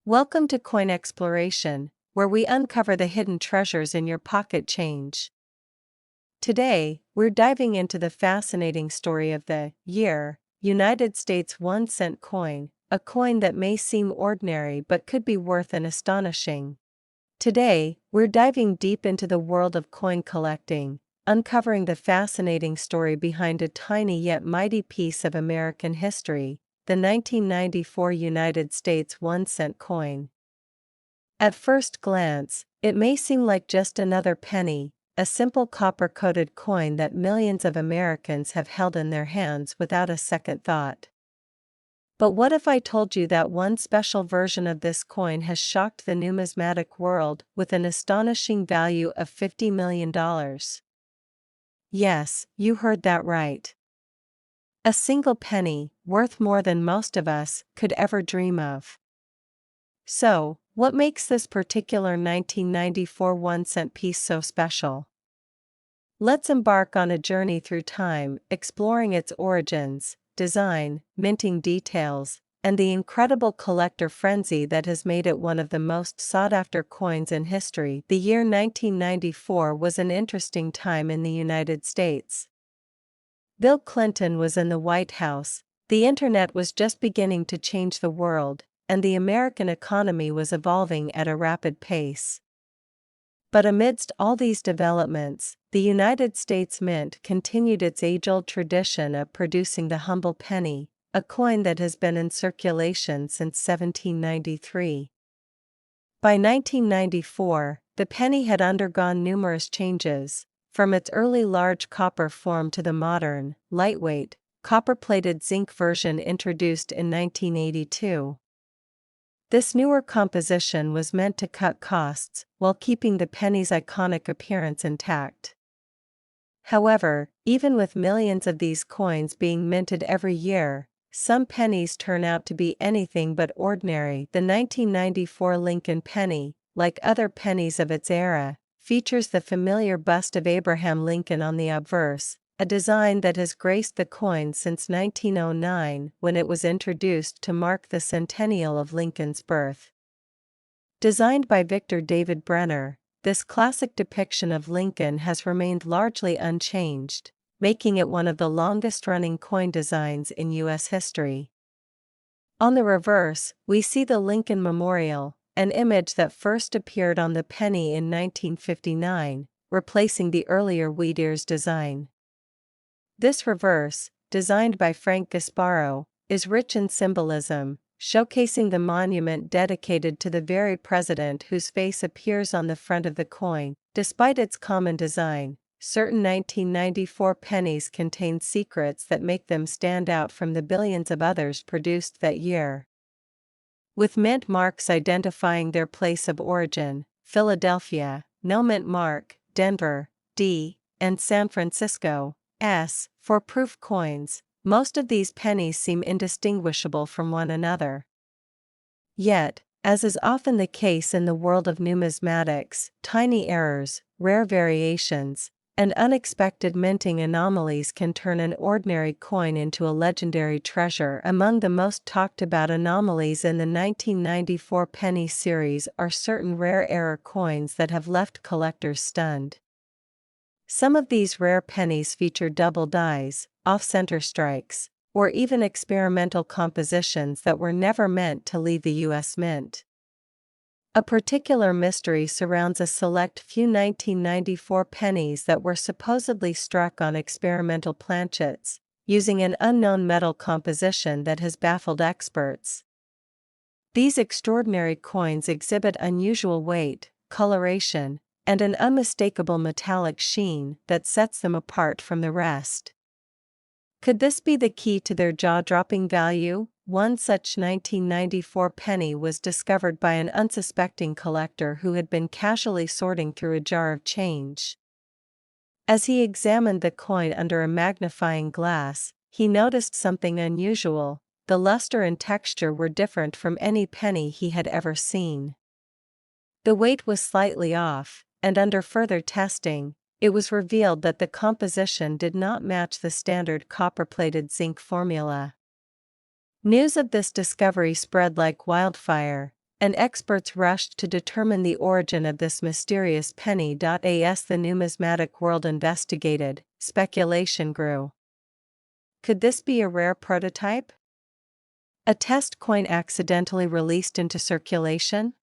Welcome to Coin Exploration, where we uncover the hidden treasures in your pocket change. Today, we're diving into the fascinating story of the United States 1-cent coin, a coin that may seem ordinary but could be worth an astonishing. Today, we're diving deep into the world of coin collecting, uncovering the fascinating story behind a tiny yet mighty piece of American history, the 1994 United States 1-cent coin. At first glance, it may seem like just another penny, a simple copper-coated coin that millions of Americans have held in their hands without a second thought. But what if I told you that one special version of this coin has shocked the numismatic world with an astonishing value of $50 million? Yes, you heard that right. A single penny, worth more than most of us could ever dream of. So, what makes this particular 1994 1-cent piece so special? Let's embark on a journey through time, exploring its origins, design, minting details, and the incredible collector frenzy that has made it one of the most sought-after coins in history. The year 1994 was an interesting time in the United States. Bill Clinton was in the White House, the internet was just beginning to change the world, and the American economy was evolving at a rapid pace. But amidst all these developments, the United States Mint continued its age-old tradition of producing the humble penny, a coin that has been in circulation since 1793. By 1994, the penny had undergone numerous changes, from its early large copper form to the modern, lightweight, copper-plated zinc version introduced in 1982. This newer composition was meant to cut costs while keeping the penny's iconic appearance intact. However, even with millions of these coins being minted every year, some pennies turn out to be anything but ordinary. The 1994 Lincoln penny, like other pennies of its era, features the familiar bust of Abraham Lincoln on the obverse, a design that has graced the coin since 1909 when it was introduced to mark the centennial of Lincoln's birth. Designed by Victor David Brenner, this classic depiction of Lincoln has remained largely unchanged, making it one of the longest-running coin designs in U.S. history. On the reverse, we see the Lincoln Memorial, an image that first appeared on the penny in 1959, replacing the earlier wheat ears design. This reverse, designed by Frank Gasparo, is rich in symbolism, showcasing the monument dedicated to the very president whose face appears on the front of the coin. Despite its common design, certain 1994 pennies contain secrets that make them stand out from the billions of others produced that year. With mint marks identifying their place of origin, Philadelphia, no mint mark, Denver, D, and San Francisco, S, for proof coins, most of these pennies seem indistinguishable from one another. Yet, as is often the case in the world of numismatics, tiny errors, rare variations, and unexpected minting anomalies can turn an ordinary coin into a legendary treasure. Among the most talked about anomalies in the 1994 penny series are certain rare error coins that have left collectors stunned. Some of these rare pennies feature double dies, off-center strikes, or even experimental compositions that were never meant to leave the U.S. Mint. A particular mystery surrounds a select few 1994 pennies that were supposedly struck on experimental planchets, using an unknown metal composition that has baffled experts. These extraordinary coins exhibit unusual weight, coloration, and an unmistakable metallic sheen that sets them apart from the rest. Could this be the key to their jaw-dropping value? One such 1994 penny was discovered by an unsuspecting collector who had been casually sorting through a jar of change. As he examined the coin under a magnifying glass, he noticed something unusual. The luster and texture were different from any penny he had ever seen. The weight was slightly off, and under further testing, it was revealed that the composition did not match the standard copper-plated zinc formula. News of this discovery spread like wildfire, and experts rushed to determine the origin of this mysterious penny. As the numismatic world investigated, speculation grew. Could this be a rare prototype? A test coin accidentally released into circulation?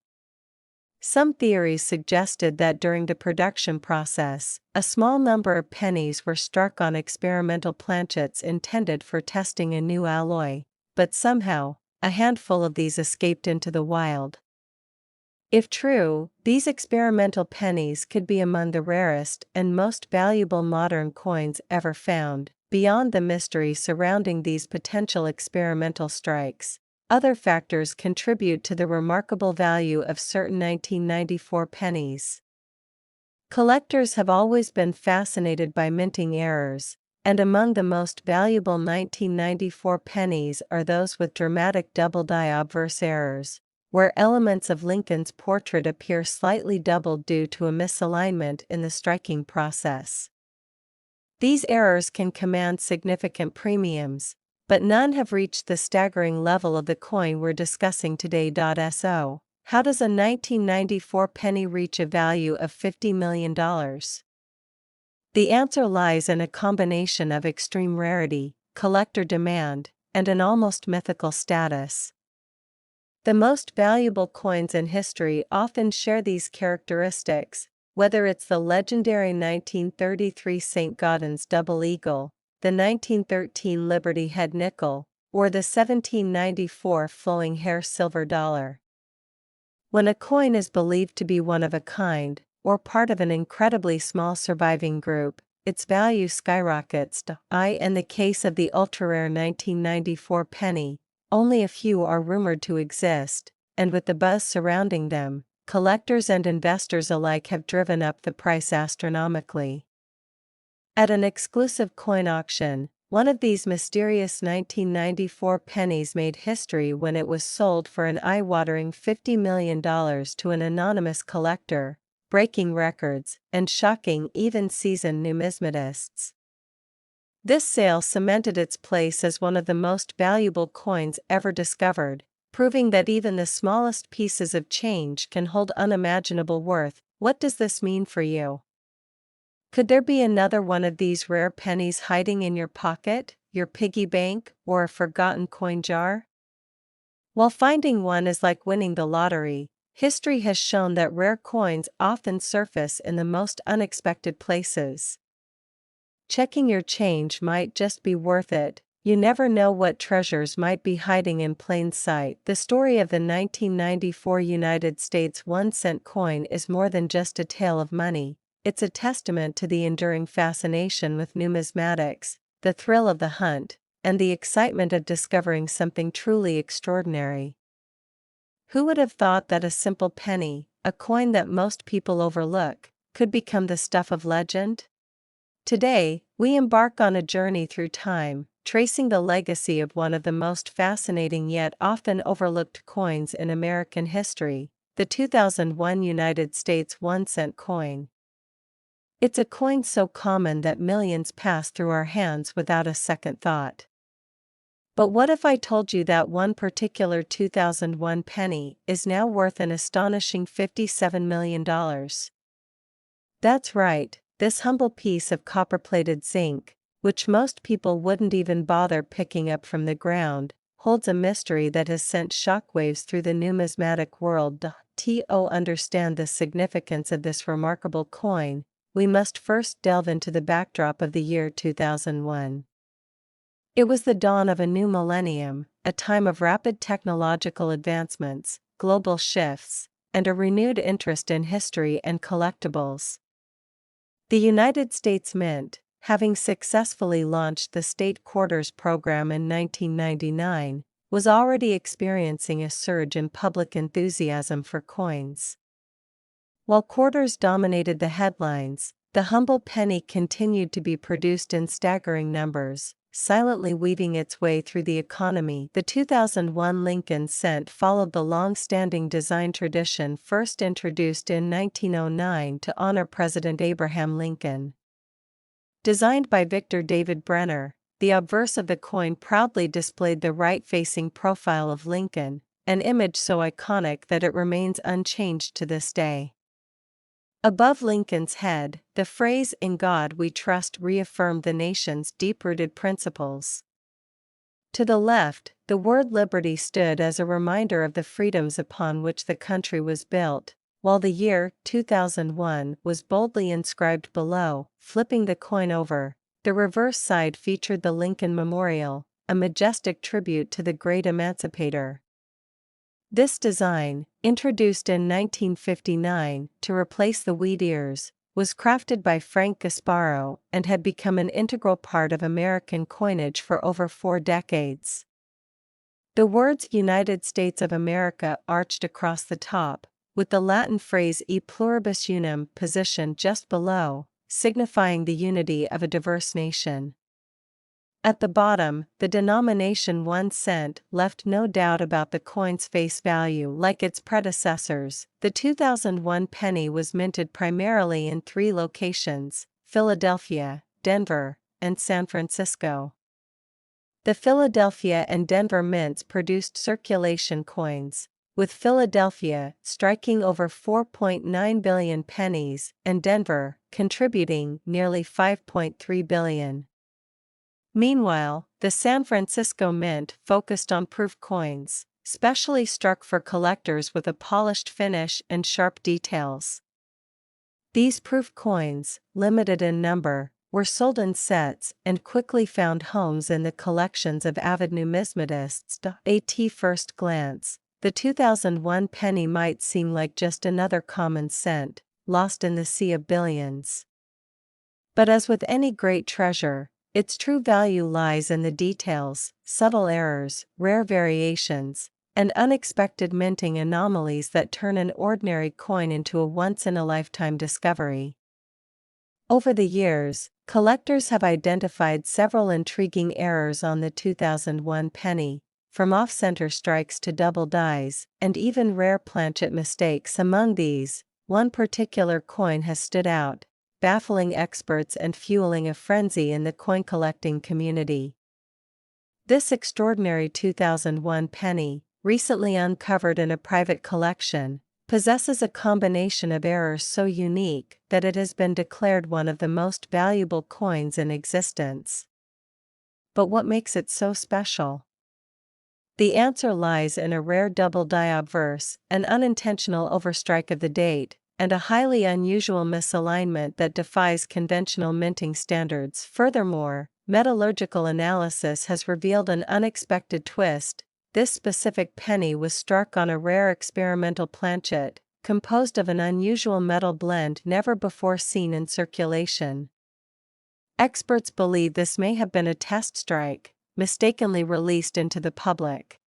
Some theories suggested that during the production process, a small number of pennies were struck on experimental planchets intended for testing a new alloy, but somehow, a handful of these escaped into the wild. If true, these experimental pennies could be among the rarest and most valuable modern coins ever found. Beyond the mystery surrounding these potential experimental strikes, other factors contribute to the remarkable value of certain 1994 pennies. Collectors have always been fascinated by minting errors, and among the most valuable 1994 pennies are those with dramatic double-die obverse errors, where elements of Lincoln's portrait appear slightly doubled due to a misalignment in the striking process. These errors can command significant premiums, but none have reached the staggering level of the coin we're discussing today. So, how does a 1994 penny reach a value of $50 million? The answer lies in a combination of extreme rarity, collector demand, and an almost mythical status. The most valuable coins in history often share these characteristics, whether it's the legendary 1933 St. Gaudens double eagle, the 1913 Liberty Head nickel, or the 1794 flowing hair silver dollar. When a coin is believed to be one of a kind, or part of an incredibly small surviving group, its value skyrockets. In the case of the ultra-rare 1994 penny, only a few are rumored to exist, and with the buzz surrounding them, collectors and investors alike have driven up the price astronomically. At an exclusive coin auction, one of these mysterious 1994 pennies made history when it was sold for an eye-watering $50 million to an anonymous collector, breaking records and shocking even seasoned numismatists. This sale cemented its place as one of the most valuable coins ever discovered, proving that even the smallest pieces of change can hold unimaginable worth. What does this mean for you? Could there be another one of these rare pennies hiding in your pocket, your piggy bank, or a forgotten coin jar? While finding one is like winning the lottery, history has shown that rare coins often surface in the most unexpected places. Checking your change might just be worth it. You never know what treasures might be hiding in plain sight. The story of the 1994 United States 1-cent coin is more than just a tale of money. It's a testament to the enduring fascination with numismatics, the thrill of the hunt, and the excitement of discovering something truly extraordinary. Who would have thought that a simple penny, a coin that most people overlook, could become the stuff of legend? Today, we embark on a journey through time, tracing the legacy of one of the most fascinating yet often overlooked coins in American history, the 2001 United States 1-cent coin. It's a coin so common that millions pass through our hands without a second thought. But what if I told you that one particular 2001 penny is now worth an astonishing $57 million? That's right, this humble piece of copper-plated zinc, which most people wouldn't even bother picking up from the ground, holds a mystery that has sent shockwaves through the numismatic world. To understand the significance of this remarkable coin, we must first delve into the backdrop of the year 2001. It was the dawn of a new millennium, a time of rapid technological advancements, global shifts, and a renewed interest in history and collectibles. The United States Mint, having successfully launched the State Quarters program in 1999, was already experiencing a surge in public enthusiasm for coins. While quarters dominated the headlines, the humble penny continued to be produced in staggering numbers, silently weaving its way through the economy. The 2001 Lincoln cent followed the long-standing design tradition first introduced in 1909 to honor President Abraham Lincoln. Designed by Victor David Brenner, the obverse of the coin proudly displayed the right-facing profile of Lincoln, an image so iconic that it remains unchanged to this day. Above Lincoln's head, the phrase "In God We Trust" reaffirmed the nation's deep-rooted principles. To the left, the word liberty stood as a reminder of the freedoms upon which the country was built, while the year 2001 was boldly inscribed below. Flipping the coin over, the reverse side featured the Lincoln Memorial, a majestic tribute to the great emancipator. This design, introduced in 1959 to replace the wheat ears, was crafted by Frank Gasparo and had become an integral part of American coinage for over 4 decades. The words "United States of America" arched across the top, with the Latin phrase "E pluribus unum" positioned just below, signifying the unity of a diverse nation. At the bottom, the denomination 1 cent left no doubt about the coin's face value. Like its predecessors, the 2001 penny was minted primarily in 3 locations: Philadelphia, Denver, and San Francisco. The Philadelphia and Denver mints produced circulation coins, with Philadelphia striking over 4.9 billion pennies and Denver contributing nearly 5.3 billion. Meanwhile, the San Francisco Mint focused on proof coins, specially struck for collectors with a polished finish and sharp details. These proof coins, limited in number, were sold in sets and quickly found homes in the collections of avid numismatists. At first glance, the 2001 penny might seem like just another common cent, lost in the sea of billions. But as with any great treasure, its true value lies in the details, subtle errors, rare variations, and unexpected minting anomalies that turn an ordinary coin into a once-in-a-lifetime discovery. Over the years, collectors have identified several intriguing errors on the 2001 penny, from off-center strikes to double dies, and even rare planchet mistakes. Among these, one particular coin has stood out, baffling experts and fueling a frenzy in the coin-collecting community. This extraordinary 2001 penny, recently uncovered in a private collection, possesses a combination of errors so unique that it has been declared one of the most valuable coins in existence. But what makes it so special? The answer lies in a rare double die obverse, an unintentional overstrike of the date, and a highly unusual misalignment that defies conventional minting standards. Furthermore, metallurgical analysis has revealed an unexpected twist. This specific penny was struck on a rare experimental planchet, composed of an unusual metal blend never before seen in circulation. Experts believe this may have been a test strike, mistakenly released into the public.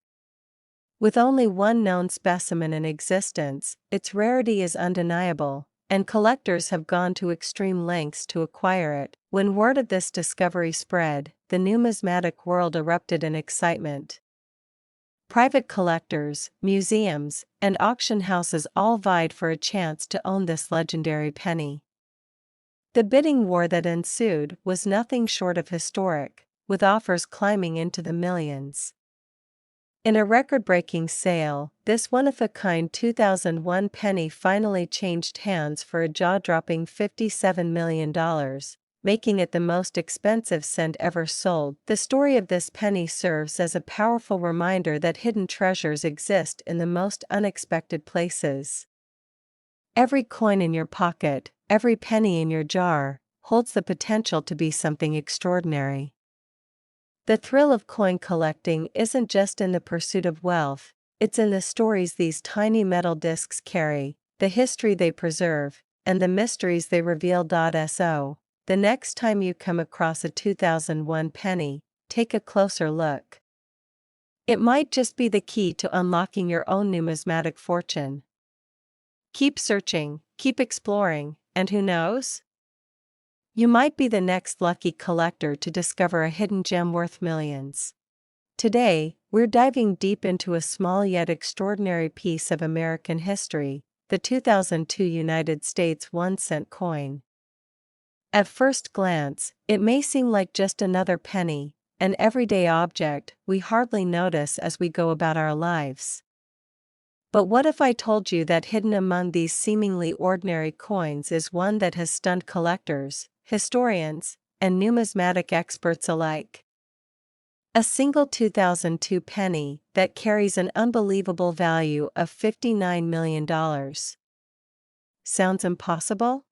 With only one known specimen in existence, its rarity is undeniable, and collectors have gone to extreme lengths to acquire it. When word of this discovery spread, the numismatic world erupted in excitement. Private collectors, museums, and auction houses all vied for a chance to own this legendary penny. The bidding war that ensued was nothing short of historic, with offers climbing into the millions. In a record-breaking sale, this one-of-a-kind 2001 penny finally changed hands for a jaw-dropping $57 million, making it the most expensive cent ever sold. The story of this penny serves as a powerful reminder that hidden treasures exist in the most unexpected places. Every coin in your pocket, every penny in your jar, holds the potential to be something extraordinary. The thrill of coin collecting isn't just in the pursuit of wealth, it's in the stories these tiny metal discs carry, the history they preserve, and the mysteries they reveal. So, the next time you come across a 2001 penny, take a closer look. It might just be the key to unlocking your own numismatic fortune. Keep searching, keep exploring, and who knows? You might be the next lucky collector to discover a hidden gem worth millions. Today, we're diving deep into a small yet extraordinary piece of American history, the 2002 United States 1-cent coin. At first glance, it may seem like just another penny, an everyday object we hardly notice as we go about our lives. But what if I told you that hidden among these seemingly ordinary coins is one that has stunned collectors, historians, and numismatic experts alike? A single 2002 penny that carries an unbelievable value of $59 million. Sounds impossible?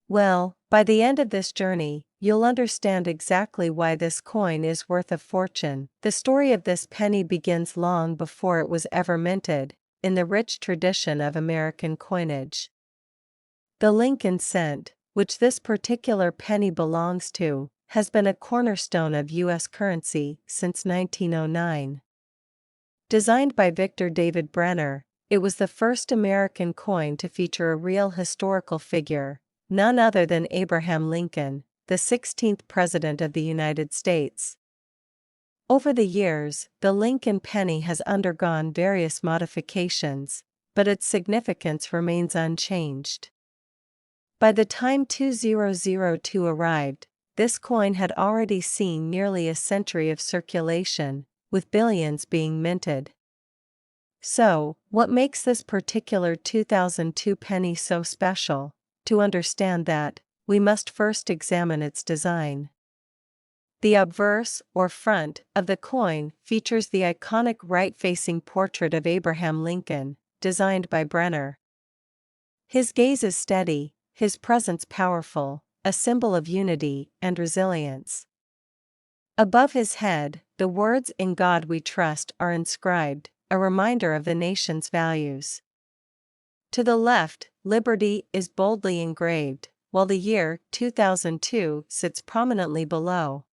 Well, by the end of this journey, you'll understand exactly why this coin is worth a fortune. The story of this penny begins long before it was ever minted, in the rich tradition of American coinage. The Lincoln cent, which this particular penny belongs to, has been a cornerstone of U.S. currency since 1909. Designed by Victor David Brenner, it was the first American coin to feature a real historical figure, none other than Abraham Lincoln, the 16th President of the United States. Over the years, the Lincoln penny has undergone various modifications, but its significance remains unchanged. By the time 2002 arrived, this coin had already seen nearly a century of circulation, with billions being minted. So, what makes this particular 2002 penny so special? To understand that, we must first examine its design. The obverse, or front, of the coin features the iconic right-facing portrait of Abraham Lincoln, designed by Brenner. His gaze is steady, his presence powerful, a symbol of unity and resilience. Above his head, the words "In God We Trust" are inscribed, a reminder of the nation's values. To the left, liberty is boldly engraved, while the year 2002 sits prominently below.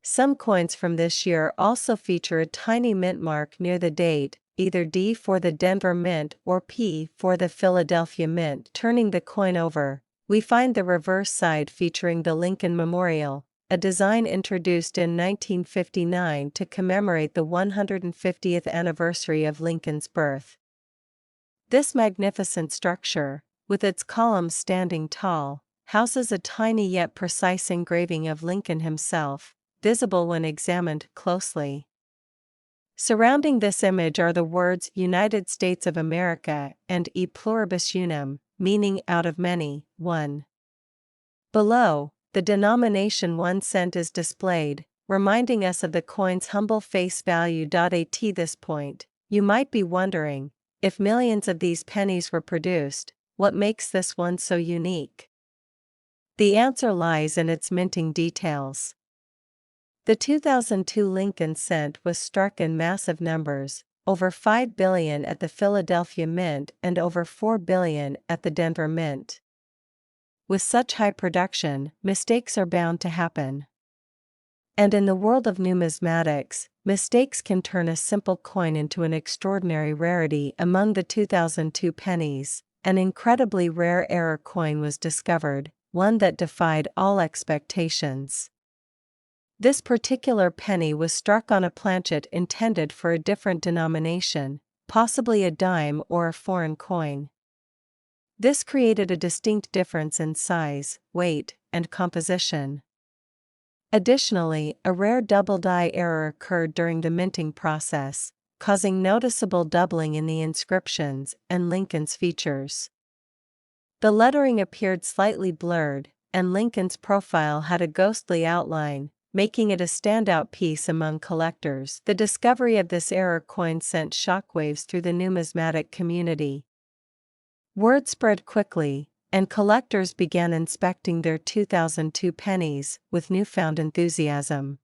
Some coins from this year also feature a tiny mint mark near the date, either D for the Denver Mint or P for the Philadelphia Mint. Turning the coin over, we find the reverse side featuring the Lincoln Memorial, a design introduced in 1959 to commemorate the 150th anniversary of Lincoln's birth. This magnificent structure, with its columns standing tall, houses a tiny yet precise engraving of Lincoln himself, visible when examined closely. Surrounding this image are the words "United States of America" and "E pluribus unum," meaning "out of many, one." Below, the denomination 1 cent is displayed, reminding us of the coin's humble face value. At this point, you might be wondering, if millions of these pennies were produced, what makes this one so unique? The answer lies in its minting details. The 2002 Lincoln cent was struck in massive numbers, over 5 billion at the Philadelphia Mint and over 4 billion at the Denver Mint. With such high production, mistakes are bound to happen. And in the world of numismatics, mistakes can turn a simple coin into an extraordinary rarity. Among the 2002 pennies, an incredibly rare error coin was discovered, one that defied all expectations. This particular penny was struck on a planchet intended for a different denomination, possibly a dime or a foreign coin. This created a distinct difference in size, weight, and composition. Additionally, a rare double die error occurred during the minting process, causing noticeable doubling in the inscriptions and Lincoln's features. The lettering appeared slightly blurred, and Lincoln's profile had a ghostly outline, making it a standout piece among collectors. The discovery of this error coin sent shockwaves through the numismatic community. Word spread quickly, and collectors began inspecting their 2002 pennies with newfound enthusiasm.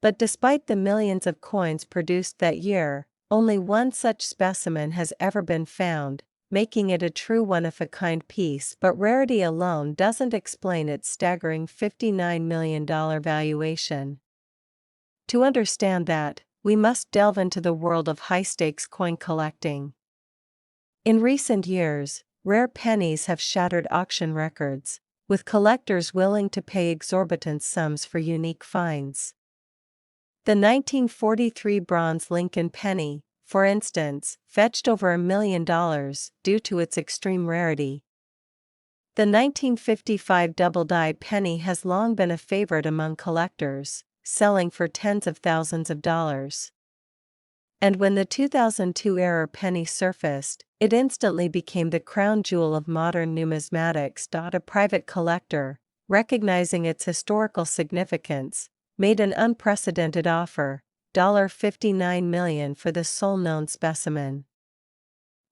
But despite the millions of coins produced that year, only one such specimen has ever been found, making it a true one-of-a-kind piece. But rarity alone doesn't explain its staggering $59 million valuation. To understand that, we must delve into the world of high-stakes coin collecting. In recent years, rare pennies have shattered auction records, with collectors willing to pay exorbitant sums for unique finds. The 1943 bronze Lincoln penny, for instance, fetched over $1 million due to its extreme rarity. The 1955 double-die penny has long been a favorite among collectors, selling for tens of thousands of dollars. And when the 2002 era penny surfaced, it instantly became the crown jewel of modern numismatics. A private collector, recognizing its historical significance, made an unprecedented offer, $59 million for the sole known specimen.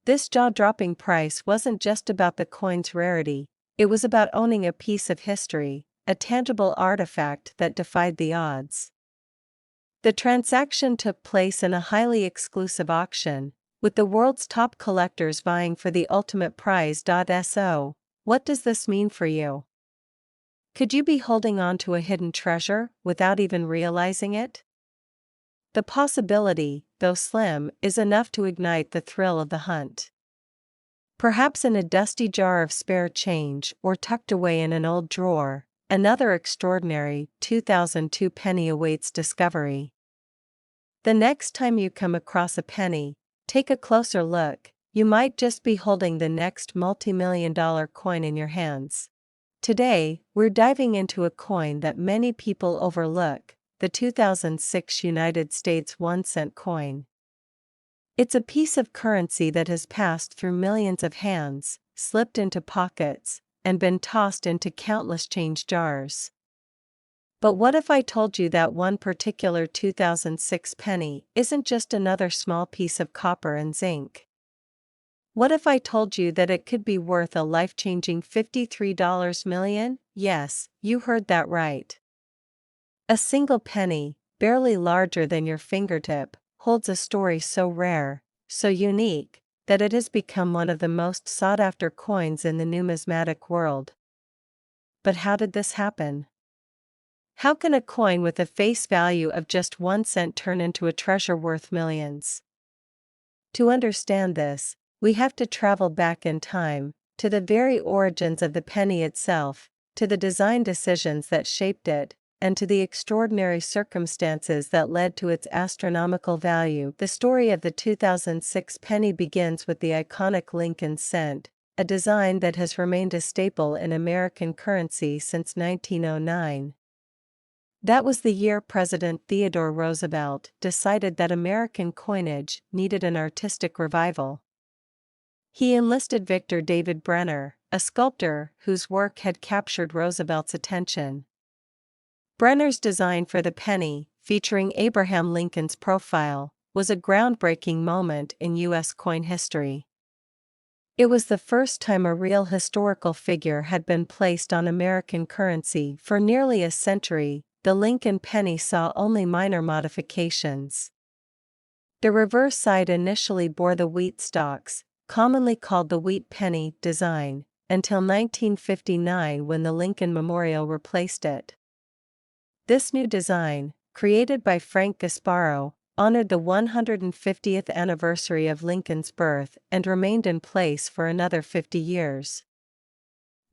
This jaw-dropping price wasn't just about the coin's rarity, it was about owning a piece of history, a tangible artifact that defied the odds. The transaction took place in a highly exclusive auction, with the world's top collectors vying for the ultimate prize. So, what does this mean for you? Could you be holding on to a hidden treasure without even realizing it? The possibility, though slim, is enough to ignite the thrill of the hunt. Perhaps in a dusty jar of spare change or tucked away in an old drawer, another extraordinary 2002 penny awaits discovery. The next time you come across a penny, take a closer look. You might just be holding the next multi-million-dollar coin in your hands. Today, we're diving into a coin that many people overlook, the 2006 United States 1-cent coin. It's a piece of currency that has passed through millions of hands, slipped into pockets, and been tossed into countless change jars. But what if I told you that one particular 2006 penny isn't just another small piece of copper and zinc? What if I told you that it could be worth a life-changing $53 million? Yes, you heard that right. A single penny, barely larger than your fingertip, holds a story so rare, so unique, that it has become one of the most sought-after coins in the numismatic world. But how did this happen? How can a coin with a face value of just 1 cent turn into a treasure worth millions? To understand this, we have to travel back in time, to the very origins of the penny itself, to the design decisions that shaped it, and to the extraordinary circumstances that led to its astronomical value. The story of the 2006 penny begins with the iconic Lincoln cent, a design that has remained a staple in American currency since 1909. That was the year President Theodore Roosevelt decided that American coinage needed an artistic revival. He enlisted Victor David Brenner, a sculptor whose work had captured Roosevelt's attention. Brenner's design for the penny, featuring Abraham Lincoln's profile, was a groundbreaking moment in U.S. coin history. It was the first time a real historical figure had been placed on American currency. For nearly a century, the Lincoln penny saw only minor modifications. The reverse side initially bore the wheat stalks, commonly called the wheat penny design, until 1959 when the Lincoln Memorial replaced it. This new design, created by Frank Gasparo, honored the 150th anniversary of Lincoln's birth and remained in place for another 50 years.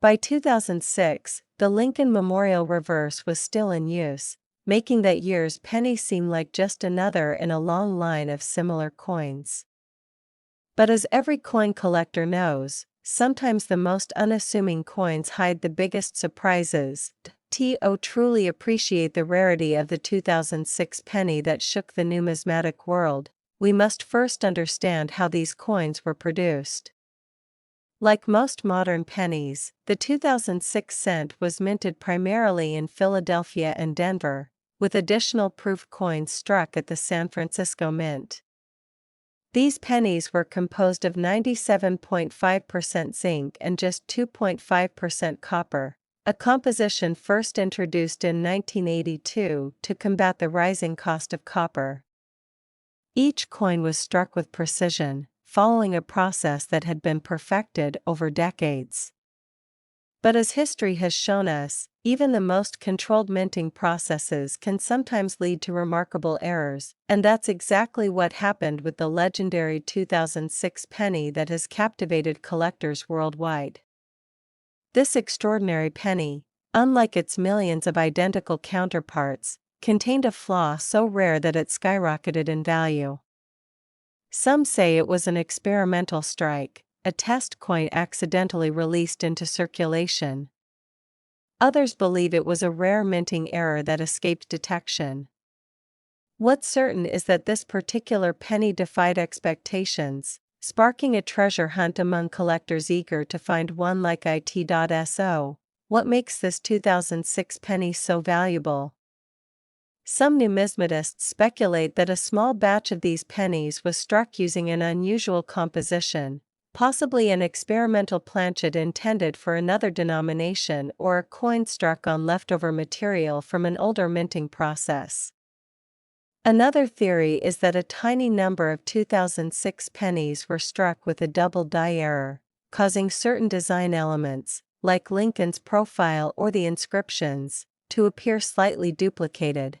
By 2006, the Lincoln Memorial reverse was still in use, making that year's penny seem like just another in a long line of similar coins. But as every coin collector knows, sometimes the most unassuming coins hide the biggest surprises. To truly appreciate the rarity of the 2006 penny that shook the numismatic world, we must first understand how these coins were produced. Like most modern pennies, the 2006 cent was minted primarily in Philadelphia and Denver, with additional proof coins struck at the San Francisco Mint. These pennies were composed of 97.5% zinc and just 2.5% copper, a composition first introduced in 1982 to combat the rising cost of copper. Each coin was struck with precision, following a process that had been perfected over decades. But as history has shown us, even the most controlled minting processes can sometimes lead to remarkable errors, and that's exactly what happened with the legendary 2006 penny that has captivated collectors worldwide. This extraordinary penny, unlike its millions of identical counterparts, contained a flaw so rare that it skyrocketed in value. Some say it was an experimental strike, a test coin accidentally released into circulation. Others believe it was a rare minting error that escaped detection. What's certain is that this particular penny defied expectations, sparking a treasure hunt among collectors eager to find one like it.so. What makes this 2006 penny so valuable? Some numismatists speculate that a small batch of these pennies was struck using an unusual composition, possibly an experimental planchet intended for another denomination or a coin struck on leftover material from an older minting process. Another theory is that a tiny number of 2006 pennies were struck with a double die error, causing certain design elements, like Lincoln's profile or the inscriptions, to appear slightly duplicated.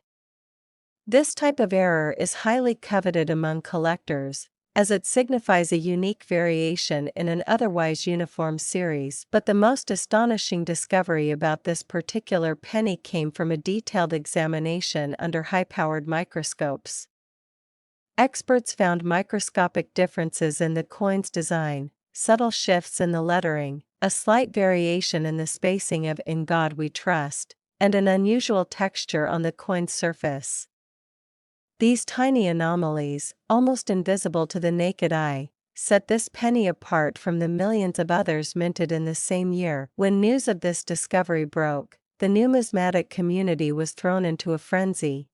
This type of error is highly coveted among collectors, as it signifies a unique variation in an otherwise uniform series. But the most astonishing discovery about this particular penny came from a detailed examination under high-powered microscopes. Experts found microscopic differences in the coin's design, subtle shifts in the lettering, a slight variation in the spacing of "In God We Trust," and an unusual texture on the coin's surface. These tiny anomalies, almost invisible to the naked eye, set this penny apart from the millions of others minted in the same year. When news of this discovery broke, the numismatic community was thrown into a frenzy.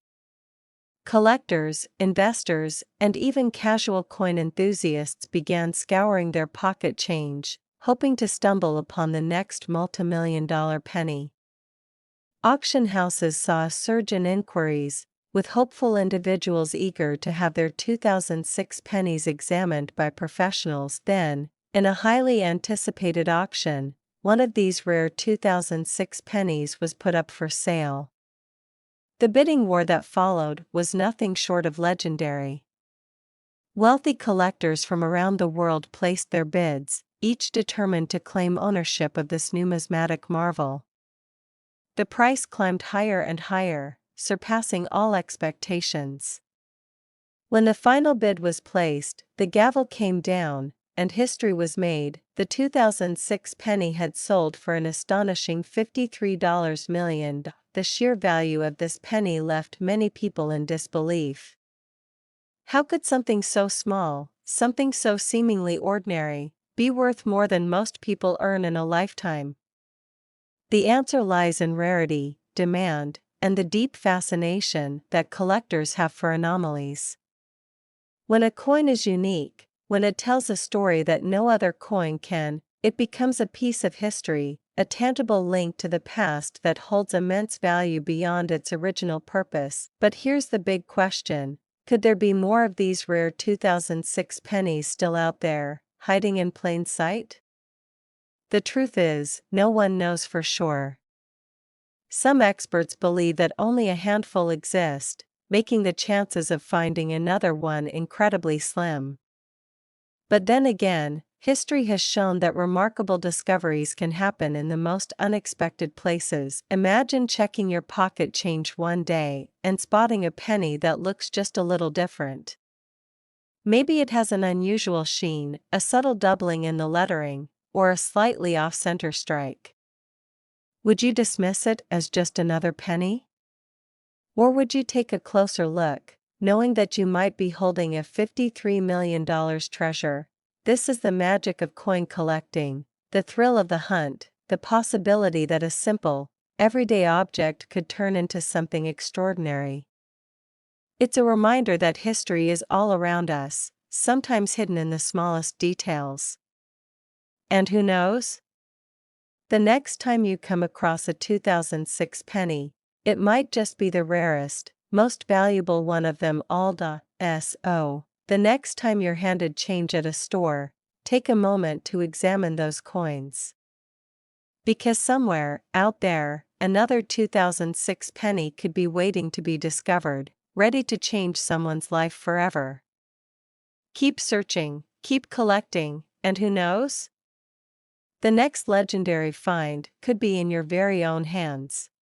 Collectors, investors, and even casual coin enthusiasts began scouring their pocket change, hoping to stumble upon the next multimillion-dollar penny. Auction houses saw a surge in inquiries, with hopeful individuals eager to have their 2006 pennies examined by professionals. Then, in a highly anticipated auction, one of these rare 2006 pennies was put up for sale. The bidding war that followed was nothing short of legendary. Wealthy collectors from around the world placed their bids, each determined to claim ownership of this numismatic marvel. The price climbed higher and higher, surpassing all expectations. When the final bid was placed, the gavel came down, and history was made. The 2006 penny had sold for an astonishing $53 million. The sheer value of this penny left many people in disbelief. How could something so small, something so seemingly ordinary, be worth more than most people earn in a lifetime? The answer lies in rarity, demand, and the deep fascination that collectors have for anomalies. When a coin is unique, when it tells a story that no other coin can, it becomes a piece of history, a tangible link to the past that holds immense value beyond its original purpose. But here's the big question: could there be more of these rare 2006 pennies still out there, hiding in plain sight? The truth is, no one knows for sure. Some experts believe that only a handful exist, making the chances of finding another one incredibly slim. But then again, history has shown that remarkable discoveries can happen in the most unexpected places. Imagine checking your pocket change one day and spotting a penny that looks just a little different. Maybe it has an unusual sheen, a subtle doubling in the lettering, or a slightly off-center strike. Would you dismiss it as just another penny? Or would you take a closer look, knowing that you might be holding a $53 million treasure? This is the magic of coin collecting, the thrill of the hunt, the possibility that a simple, everyday object could turn into something extraordinary. It's a reminder that history is all around us, sometimes hidden in the smallest details. And who knows? The next time you come across a 2006 penny, it might just be the rarest, most valuable one of them all. So, the next time you're handed change at a store, take a moment to examine those coins. Because somewhere, out there, another 2006 penny could be waiting to be discovered, ready to change someone's life forever. Keep searching, keep collecting, and who knows? The next legendary find could be in your very own hands.